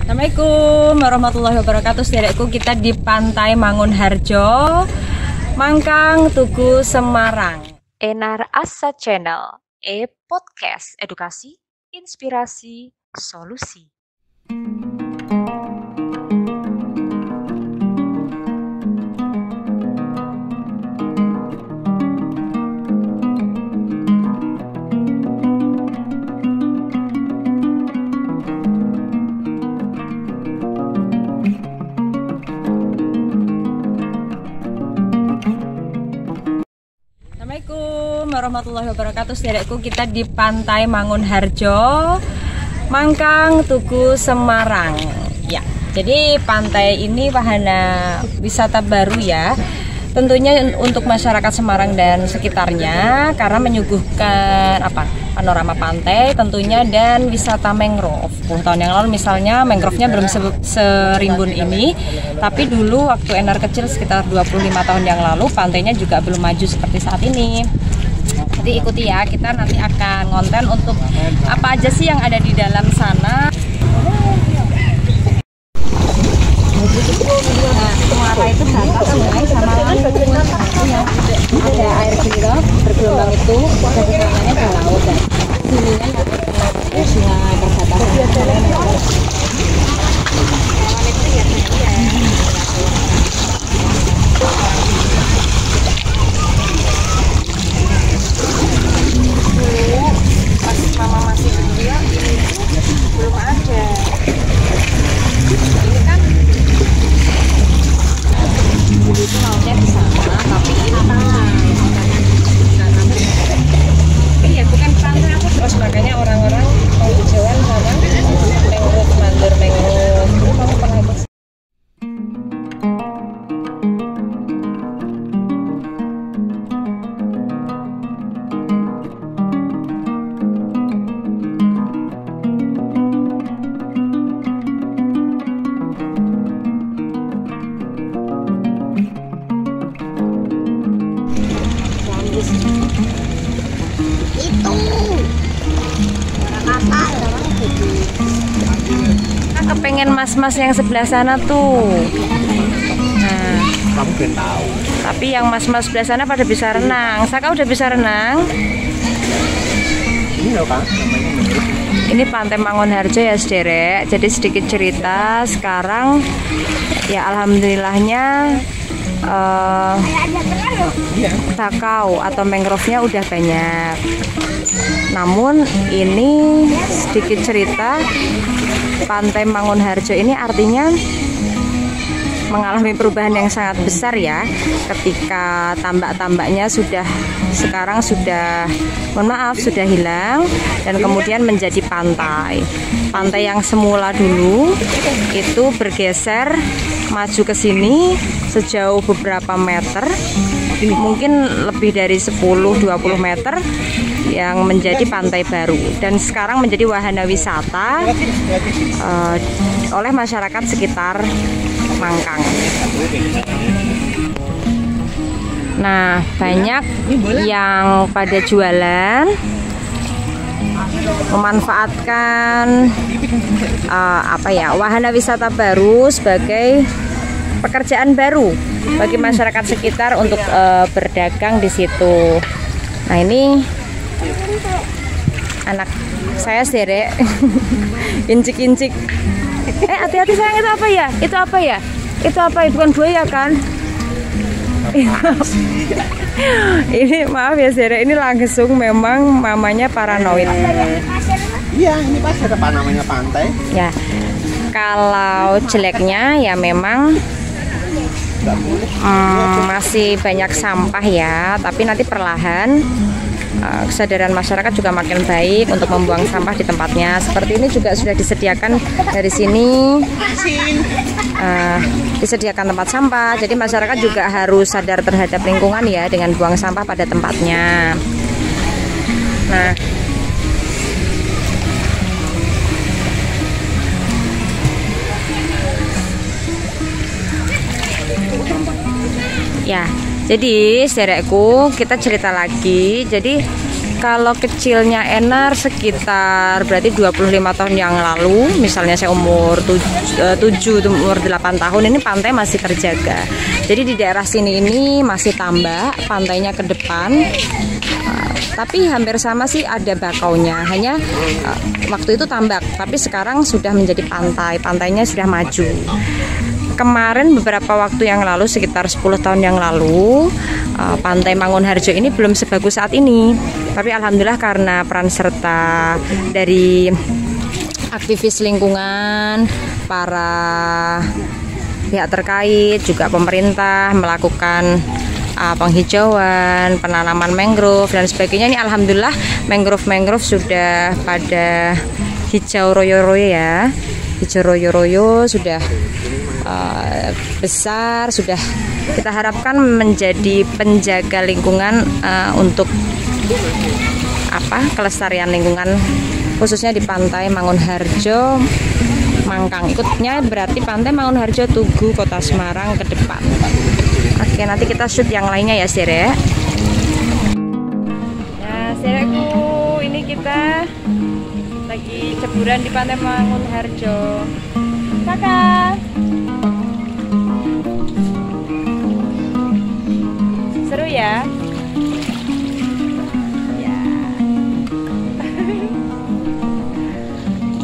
Assalamualaikum warahmatullahi wabarakatuh. Saudaraku, kita di Pantai Mangunharjo, Mangkang, Tugu, Semarang. Enar Asa Channel, podcast edukasi, inspirasi, solusi. Assalamualaikum warahmatullahi wabarakatuh. Saudaraku, kita di Pantai Mangunharjo, Mangkang, Tugu, Semarang. Ya, jadi pantai ini wahana wisata baru ya. Tentunya untuk masyarakat Semarang dan sekitarnya karena menyuguhkan panorama pantai tentunya dan wisata mangrove. Tahun yang lalu misalnya mangrove-nya belum serimbun ini, tapi dulu waktu Enar kecil sekitar 25 tahun yang lalu pantainya juga belum maju seperti saat ini. Jadi ikuti ya, kita nanti akan konten untuk apa aja sih yang ada di dalam sana. Muara itu batas sungai sama ada air biru bergelombang itu keseberangannya ke laut dan sininya sungai perbatasan. Pas mama masih kecil ini belum ada. Ini kan dulu itu lautnya di sana, tapi ini pantai. Iya, bukan pantai aku terus makanya orang-orang penghijauan sama mangrove, mandor mangrove. Kamu pernah ikut? Kepengen mas-mas yang sebelah sana tuh. Nah, kamu belum tahu. tapi yang mas-mas sebelah sana pada bisa renang. Saka udah bisa renang. Ini loh Kak, namanya Ini Pantai Mangunharjo ya sederek. Jadi sedikit cerita sekarang ya alhamdulillahnya bakau atau mangrove-nya udah banyak. Namun ini sedikit cerita, Pantai Mangunharjo ini artinya mengalami perubahan yang sangat besar ya, ketika tambak-tambaknya sekarang sudah hilang dan kemudian menjadi pantai. Pantai yang semula dulu itu bergeser maju ke sini sejauh beberapa meter, mungkin lebih dari 10-20 meter, yang menjadi pantai baru dan sekarang menjadi wahana wisata oleh masyarakat sekitar Mangkang. Nah, banyak yang pada jualan memanfaatkan wahana wisata baru sebagai pekerjaan baru bagi masyarakat sekitar untuk berdagang di situ. Nah, ini anak saya sederek incik-incik. Hati-hati sayang, itu apa ya? Itu apa ya? Itu apa ya? Bukan buaya kan? Ini maaf ya sederek, ini langsung memang mamanya paranoid. iya, ini pas ada namanya pantai. Ya, kalau jeleknya ya memang masih banyak sampah ya, tapi nanti perlahan kesadaran masyarakat juga makin baik untuk membuang sampah di tempatnya. Seperti ini juga sudah disediakan dari sini, disediakan tempat sampah. Jadi masyarakat juga harus sadar terhadap lingkungan ya, dengan buang sampah pada tempatnya. Nah, ya, jadi sederekku, kita cerita lagi. Jadi Kalau kecilnya Enar sekitar berarti 25 tahun yang lalu, misalnya saya umur 7, umur 8 tahun, ini pantai masih terjaga. Jadi di daerah sini ini masih tambak, pantainya ke depan. Tapi hampir sama sih ada bakaunya, hanya waktu itu tambak, tapi sekarang sudah menjadi pantai, pantainya sudah maju. Kemarin beberapa waktu yang lalu, sekitar 10 tahun yang lalu, Pantai Mangunharjo ini belum sebagus saat ini. Tapi alhamdulillah karena peran serta dari aktivis lingkungan, para pihak terkait, juga pemerintah melakukan penghijauan, penanaman mangrove dan sebagainya. Ini alhamdulillah mangrove sudah pada hijau royo-royo ya. Hijau royo-royo sudah besar, sudah kita harapkan menjadi penjaga lingkungan untuk kelestarian lingkungan, khususnya di Pantai Mangunharjo Mangkang. Ikutnya berarti Pantai Mangunharjo Tugu Kota Semarang ke depan. Oke, nanti kita shoot yang lainnya ya, Sirek. Nah, Sirekku, ini kita lagi ceburan di Pantai Mangunharjo. Kakak, seru ya? Ya.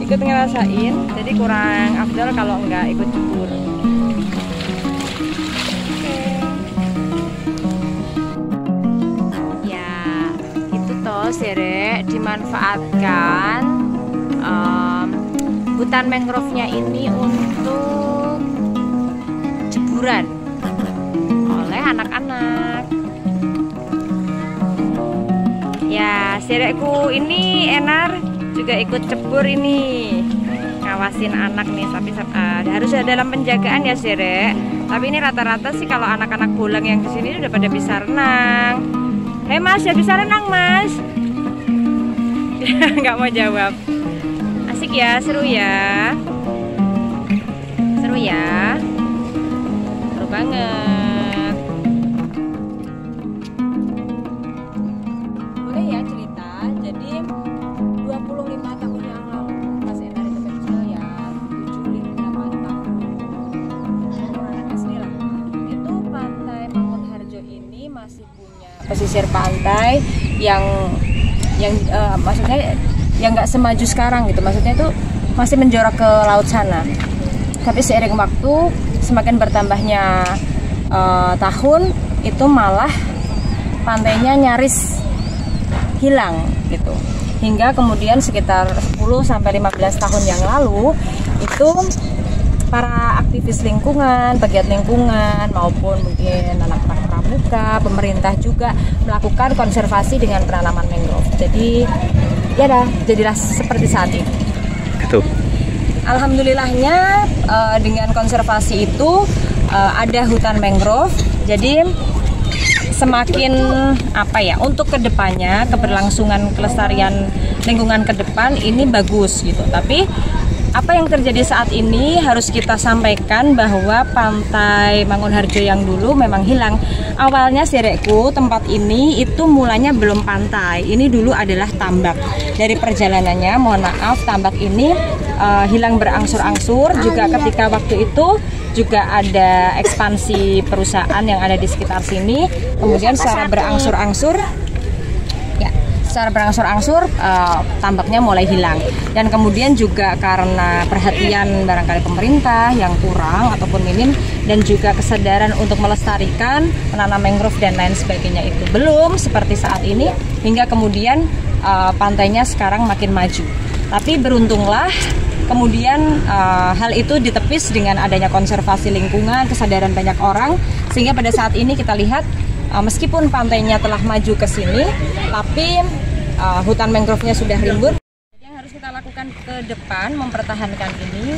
Ikut ngerasain, jadi kurang afdal kalau nggak ikut cebur. Ya, itu toh Sirek, dimanfaatkan hutan mangrove-nya ini untuk ceburan oleh anak-anak. Ya, Sirekku, ini Enar juga ikut cebur ini, ngawasin anak nih. Tapi harus ada dalam penjagaan ya, Sirek. Tapi ini rata-rata sih kalau anak-anak pulang yang di sini udah pada bisa renang. Hei Mas, ya bisa renang Mas? Nggak mau jawab. Asik ya, seru ya. Seru ya. Seru banget. Boleh ya cerita. Jadi 25 tahun yang lalu pas Enar itu kecil ya, 7-8 tahun. Anak SD lah. Itu Pantai Mangunharjo ini masih punya pesisir pantai yang maksudnya yang nggak semaju sekarang gitu, maksudnya itu masih menjorok ke laut sana. Tapi seiring waktu, semakin bertambahnya tahun, itu malah pantainya nyaris hilang gitu. Hingga kemudian sekitar 10-15 tahun yang lalu, itu para aktivis lingkungan, pegiat lingkungan, maupun mungkin anak-anak pramuka, pemerintah juga melakukan konservasi dengan penanaman mangrove. Jadi jadilah seperti saat ini. Itu. Alhamdulillahnya dengan konservasi itu ada hutan mangrove. Jadi semakin untuk kedepannya keberlangsungan kelestarian lingkungan ke depan ini bagus gitu. Tapi apa yang terjadi saat ini harus kita sampaikan bahwa Pantai Mangunharjo yang dulu memang hilang. Awalnya Sirekku, tempat ini itu mulanya belum pantai. Ini dulu adalah tambak. Dari perjalanannya, mohon maaf, tambak ini hilang berangsur-angsur. Juga ketika waktu itu juga ada ekspansi perusahaan yang ada di sekitar sini. Kemudian secara berangsur-angsur tambaknya mulai hilang. Dan kemudian juga karena perhatian barangkali pemerintah yang kurang ataupun minim, dan juga kesadaran untuk melestarikan, menanam mangrove dan lain sebagainya itu belum seperti saat ini, hingga kemudian pantainya sekarang makin maju. Tapi beruntunglah kemudian hal itu ditepis dengan adanya konservasi lingkungan, kesadaran banyak orang, sehingga pada saat ini kita lihat meskipun pantainya telah maju ke sini, tapi hutan mangrove-nya sudah rimbun. Yang harus kita lakukan ke depan, mempertahankan ini.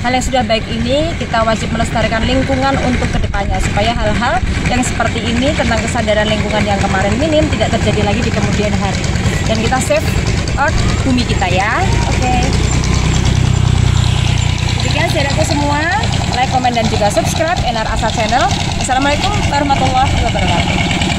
Hal yang sudah baik ini, kita wajib melestarikan lingkungan untuk kedepannya, supaya hal-hal yang seperti ini tentang kesadaran lingkungan yang kemarin minim tidak terjadi lagi di kemudian hari. Dan kita save earth, bumi kita ya. Oke. Demikian Sirekku semua, like, komen, dan juga subscribe Enar Asa Channel. Assalamualaikum warahmatullahi wabarakatuh.